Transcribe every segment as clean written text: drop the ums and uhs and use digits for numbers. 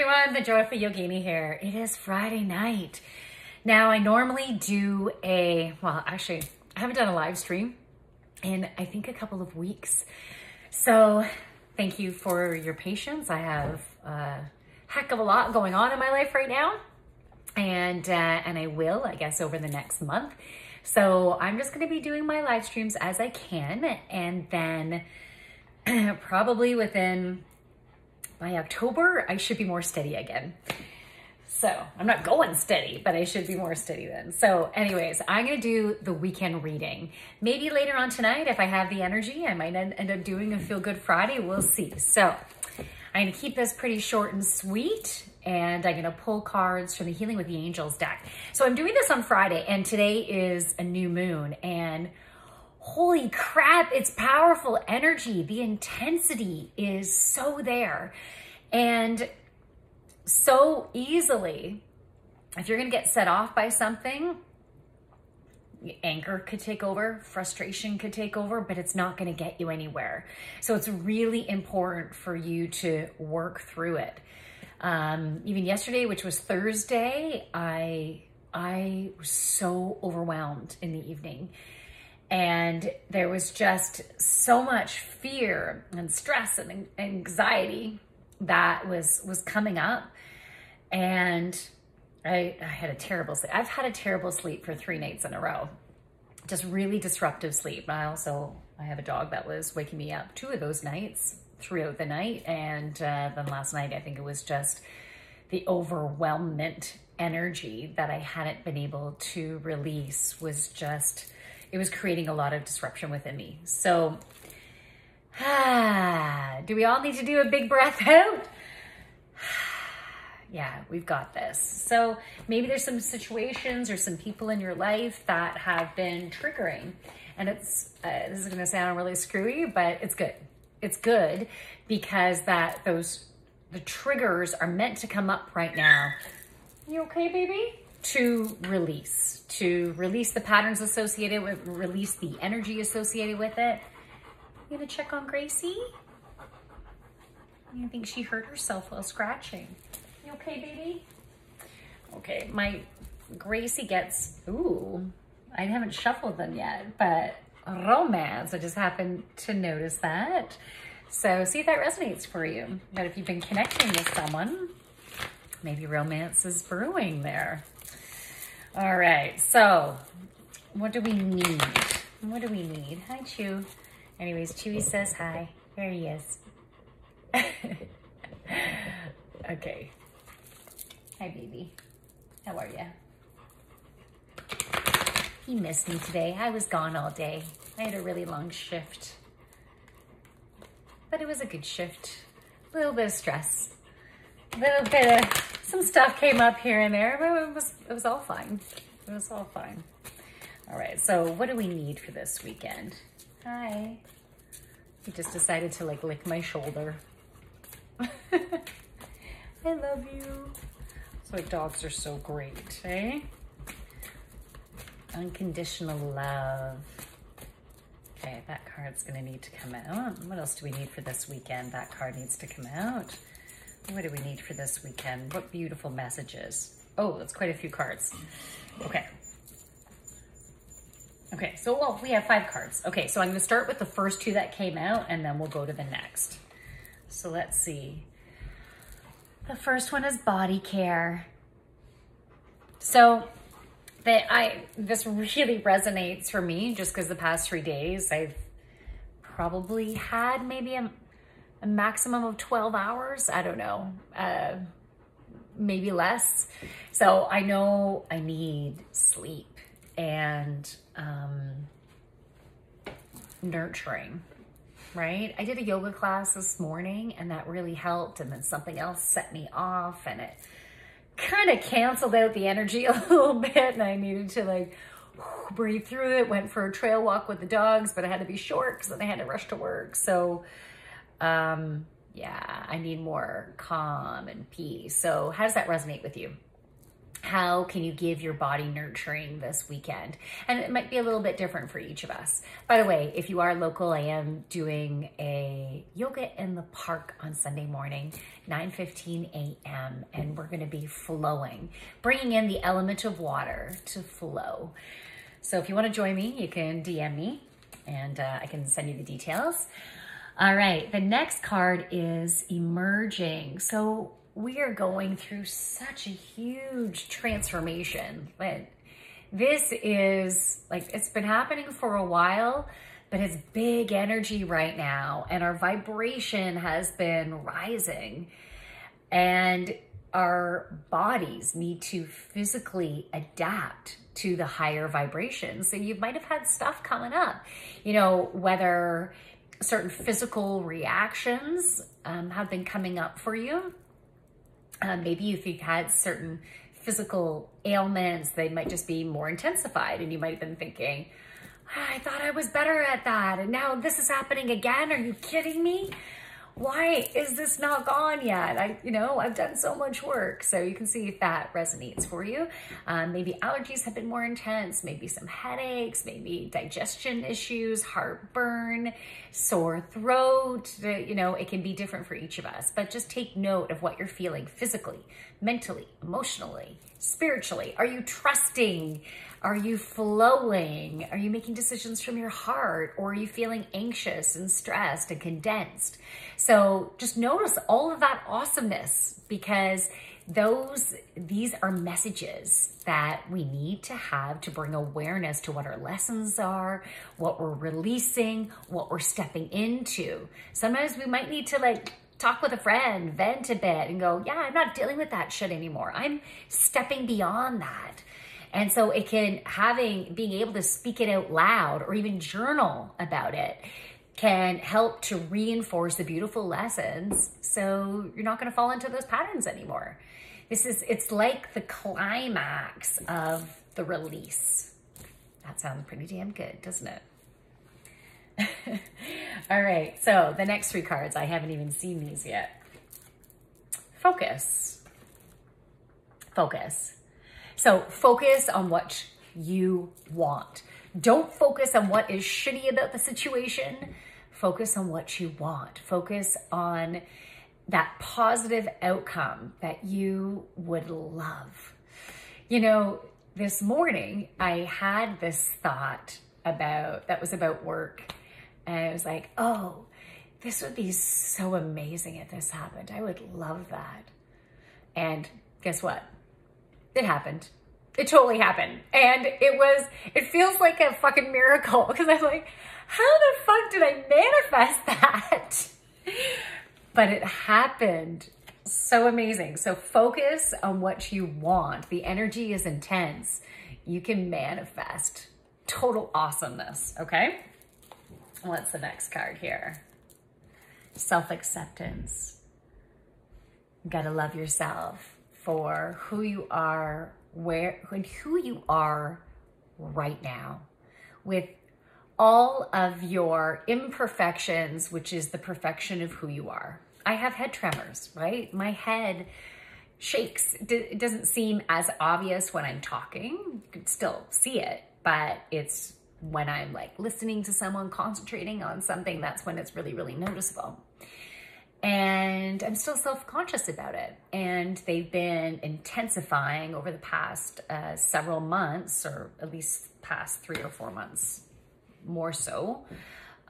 everyone, the Joyful Yogini here. It is Friday night. Now I normally do actually I haven't done a live stream in I think a couple of weeks. So thank you for your patience. I have a heck of a lot going on in my life right now. And I will, I guess, over the next month. So I'm just gonna be doing my live streams as I can. And then probably by October, I should be more steady again. So I'm not going steady, but I should be more steady then. So anyways, I'm gonna do the weekend reading. Maybe later on tonight, if I have the energy, I might end up doing a Feel Good Friday, we'll see. So I'm gonna keep this pretty short and sweet, and I'm gonna pull cards from the Healing with the Angels deck. So I'm doing this on Friday, and today is a new moon, and holy crap, it's powerful energy. The intensity is so there. And so easily, if you're gonna get set off by something, anger could take over, frustration could take over, but it's not gonna get you anywhere. So it's really important for you to work through it. Even yesterday, which was Thursday, I was so overwhelmed in the evening. And there was just so much fear and stress and anxiety that was coming up. And I had a terrible sleep. I've had a terrible sleep for 3 nights in a row. Just really disruptive sleep. I have a dog that was waking me up 2 of those nights throughout the night. And then last night, I think it was just the overwhelmment energy that I hadn't been able to release was just, it was creating a lot of disruption within me. So, do we all need to do a big breath out? Yeah, we've got this. So maybe there's some situations or some people in your life that have been triggering. And it's, this is gonna sound really screwy, but it's good. It's good because the triggers are meant to come up right now. You okay, baby? To release the patterns associated with, release the energy associated with it. You gonna check on Gracie? I think she hurt herself while scratching. You okay, baby? Okay, my Gracie gets, ooh, I haven't shuffled them yet, but romance, I just happened to notice that. So see if that resonates for you. But if you've been connecting with someone, maybe romance is brewing there. All right, so what do we need? What do we need? Hi, Chew. Anyways, Chewy says hi. There he is. Okay. Hi, baby. How are you? He missed me today. I was gone all day. I had a really long shift. But it was a good shift. A little bit of stress. A little bit of, some stuff came up here and there, but it was all fine. It was all fine. All right, so what do we need for this weekend? Hi. He just decided to like lick my shoulder. I love you. That's why dogs are so great, eh? Unconditional love. Okay, that card's gonna need to come out. What else do we need for this weekend? That card needs to come out. What do we need for this weekend? What beautiful messages. Oh, that's quite a few cards. Okay. Okay, so well, we have 5 cards. Okay, so I'm gonna start with the first 2 that came out and then we'll go to the next. So let's see. The first one is body care. So this really resonates for me just because the past 3 days I've probably had maybe a maximum of 12 hours. I don't know, maybe less. So I know I need sleep and nurturing, right? I did a yoga class this morning and that really helped. And then something else set me off and it kind of canceled out the energy a little bit. And I needed to like breathe through it. Went for a trail walk with the dogs, but I had to be short because then I had to rush to work. So yeah, I need more calm and peace. So how does that resonate with you? How can you give your body nurturing this weekend? And it might be a little bit different for each of us. By the way, if you are local, I am doing a yoga in the park on Sunday morning, 9:15 a.m. And we're gonna be flowing, bringing in the element of water to flow. So if you wanna join me, you can DM me and I can send you the details. All right, the next card is emerging. So we are going through such a huge transformation, but this is like, it's been happening for a while, but it's big energy right now. And our vibration has been rising and our bodies need to physically adapt to the higher vibrations. So you might've had stuff coming up, you know, whether certain physical reactions have been coming up for you. Maybe if you've had certain physical ailments, they might just be more intensified and you might have been thinking, I thought I was better at that and now this is happening again. Are you kidding me? Why is this not gone yet? I've done so much work. So you can see if that resonates for you. Maybe allergies have been more intense, maybe some headaches, maybe digestion issues, heartburn, sore throat. It can be different for each of us, but just take note of what you're feeling physically, mentally, emotionally, spiritually. Are you trusting? Are you flowing? Are you making decisions from your heart? Or are you feeling anxious and stressed and condensed? So just notice all of that awesomeness, because these are messages that we need to have to bring awareness to what our lessons are, what we're releasing, what we're stepping into. Sometimes we might need to talk with a friend, vent a bit and go, yeah, I'm not dealing with that shit anymore. I'm stepping beyond that. And so being able to speak it out loud or even journal about it can help to reinforce the beautiful lessons so you're not going to fall into those patterns anymore. It's like the climax of the release. That sounds pretty damn good, doesn't it? All right, so the next three cards, I haven't even seen these yet. Focus. So focus on what you want. Don't focus on what is shitty about the situation. Focus on what you want. Focus on that positive outcome that you would love. This morning I had this thought that was about work. And I was like, oh, this would be so amazing if this happened. I would love that. And guess what? It happened. It totally happened. And it feels like a fucking miracle, because I'm like, how the fuck did I manifest that? But it happened. So amazing. So focus on what you want. The energy is intense. You can manifest total awesomeness. Okay. What's the next card here? Self-acceptance. You gotta love yourself for who you are, who you are right now, with all of your imperfections, which is the perfection of who you are. I have head tremors, right? My head shakes. It doesn't seem as obvious when I'm talking. You can still see it, but it's when I'm listening to someone, concentrating on something, that's when it's really, really noticeable. And I'm still self-conscious about it. And they've been intensifying over the past several months, or at least past 3 or 4 months, more so.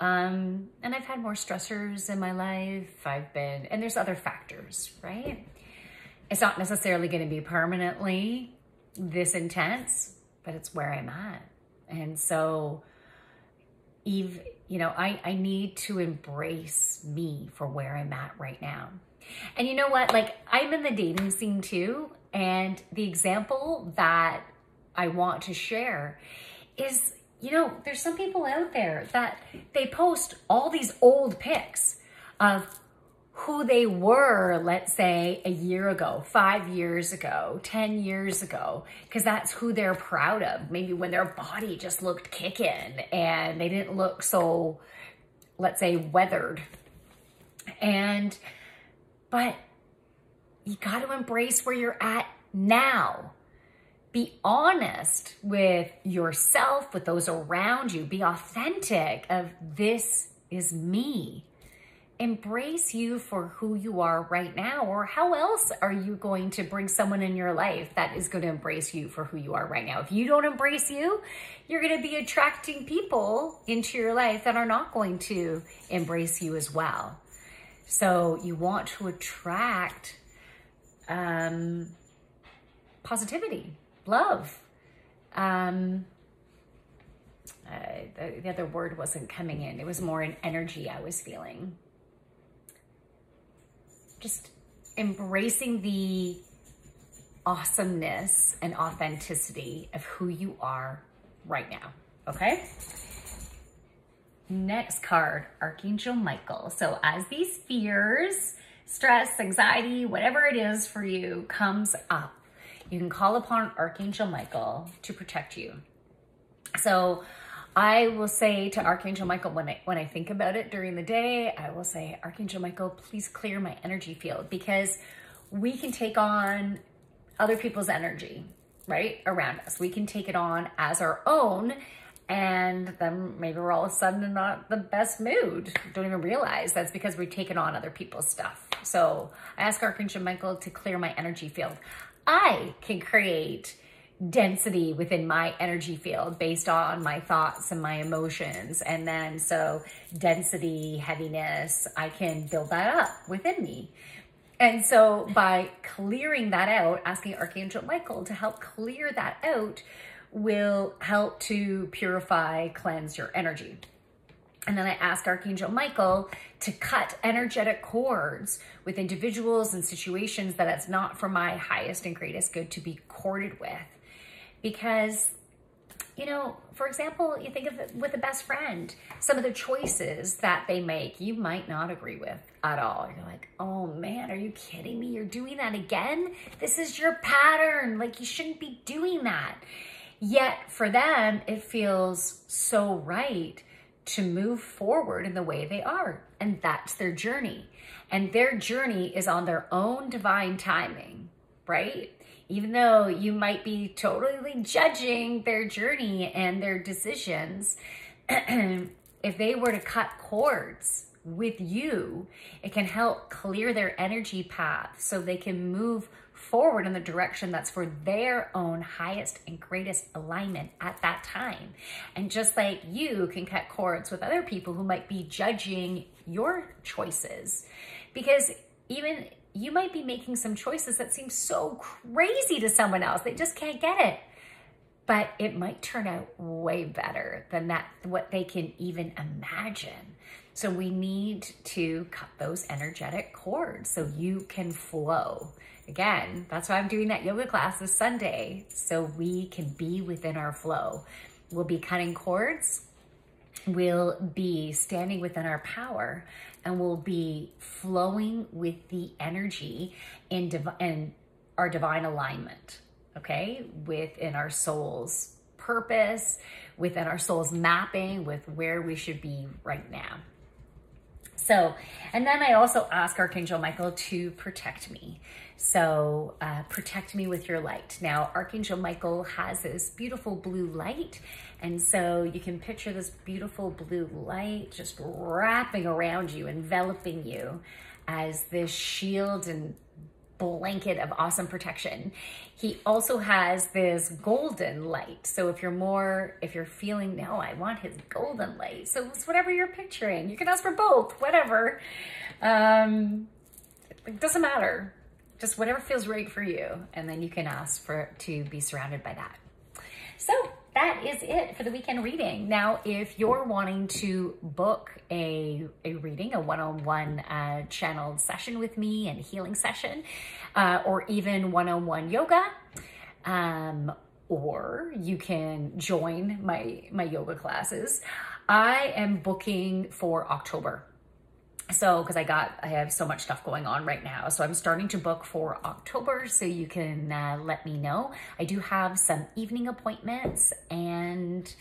And I've had more stressors in my life. And there's other factors, right? It's not necessarily going to be permanently this intense, but it's where I'm at. And so, I need to embrace me for where I'm at right now. And you know what? I'm in the dating scene too. And the example that I want to share is, there's some people out there that they post all these old pics of who they were, let's say a year ago, 5 years ago, 10 years ago, because that's who they're proud of. Maybe when their body just looked kicking and they didn't look so, let's say, weathered. But you got to embrace where you're at now. be honest with yourself, with those around you. Be authentic of, this is me. Embrace you for who you are right now, or how else are you going to bring someone in your life that is going to embrace you for who you are right now? If you don't embrace you, you're going to be attracting people into your life that are not going to embrace you as well. So you want to attract positivity, love. The other word wasn't coming in. It was more an energy I was feeling. Just embracing the awesomeness and authenticity of who you are right now, okay? Next card, Archangel Michael. So as these fears, stress, anxiety, whatever it is for you comes up, you can call upon Archangel Michael to protect you. So I will say to Archangel Michael, when I think about it during the day, I will say, Archangel Michael, please clear my energy field, because we can take on other people's energy, right, around us. We can take it on as our own, and then maybe we're all of a sudden in not the best mood. Don't even realize that's because we've taken on other people's stuff. So I ask Archangel Michael to clear my energy field. I can create density within my energy field based on my thoughts and my emotions. And then so density, heaviness, I can build that up within me. And so by clearing that out, asking Archangel Michael to help clear that out will help to purify, cleanse your energy. And then I ask Archangel Michael to cut energetic cords with individuals and situations that it's not for my highest and greatest good to be corded with. Because, you know, for example, you think of it with a best friend, some of the choices that they make, you might not agree with at all. You're like, oh man, are you kidding me? You're doing that again? This is your pattern. Like, you shouldn't be doing that. Yet for them, it feels so right to move forward in the way they are. And that's their journey. And their journey is on their own divine timing, right? Even though you might be totally judging their journey and their decisions, if they were to cut cords with you, it can help clear their energy path so they can move forward in the direction that's for their own highest and greatest alignment at that time. And just like you can cut cords with other people who might be judging your choices, because even you might be making some choices that seem so crazy to someone else. They just can't get it. But it might turn out way better than that, what they can even imagine. So we need to cut those energetic cords so you can flow. Again, that's why I'm doing that yoga class this Sunday, so we can be within our flow. We'll be cutting cords. We'll be standing within our power, and we'll be flowing with the energy in our divine alignment, okay? Within our soul's purpose, within our soul's mapping with where we should be right now. So, and then I also ask Archangel Michael to protect me. So protect me with your light. Now, Archangel Michael has this beautiful blue light. And so you can picture this beautiful blue light just wrapping around you, enveloping you as this shield and blanket of awesome protection. He also has this golden light. So if you're feeling, no, I want his golden light. So it's whatever you're picturing. You can ask for both, whatever. It doesn't matter. Just whatever feels right for you. And then you can ask to be surrounded by that. So that is it for the weekend reading. Now, if you're wanting to book a reading, a one-on-one channeled session with me and healing session, or even one-on-one yoga, or you can join my yoga classes, I am booking for October. So, because I have so much stuff going on right now. So I'm starting to book for October, so you can let me know. I do have some evening appointments, and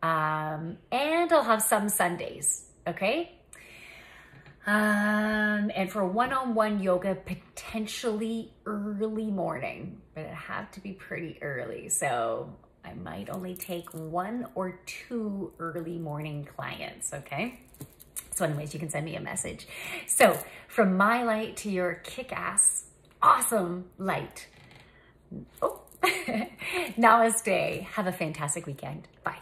I'll have some Sundays, okay? And for one-on-one yoga, potentially early morning, but it have to be pretty early. So I might only take 1 or 2 early morning clients, okay? So anyways, you can send me a message. So from my light to your kick-ass, awesome light. Oh, namaste. Have a fantastic weekend. Bye.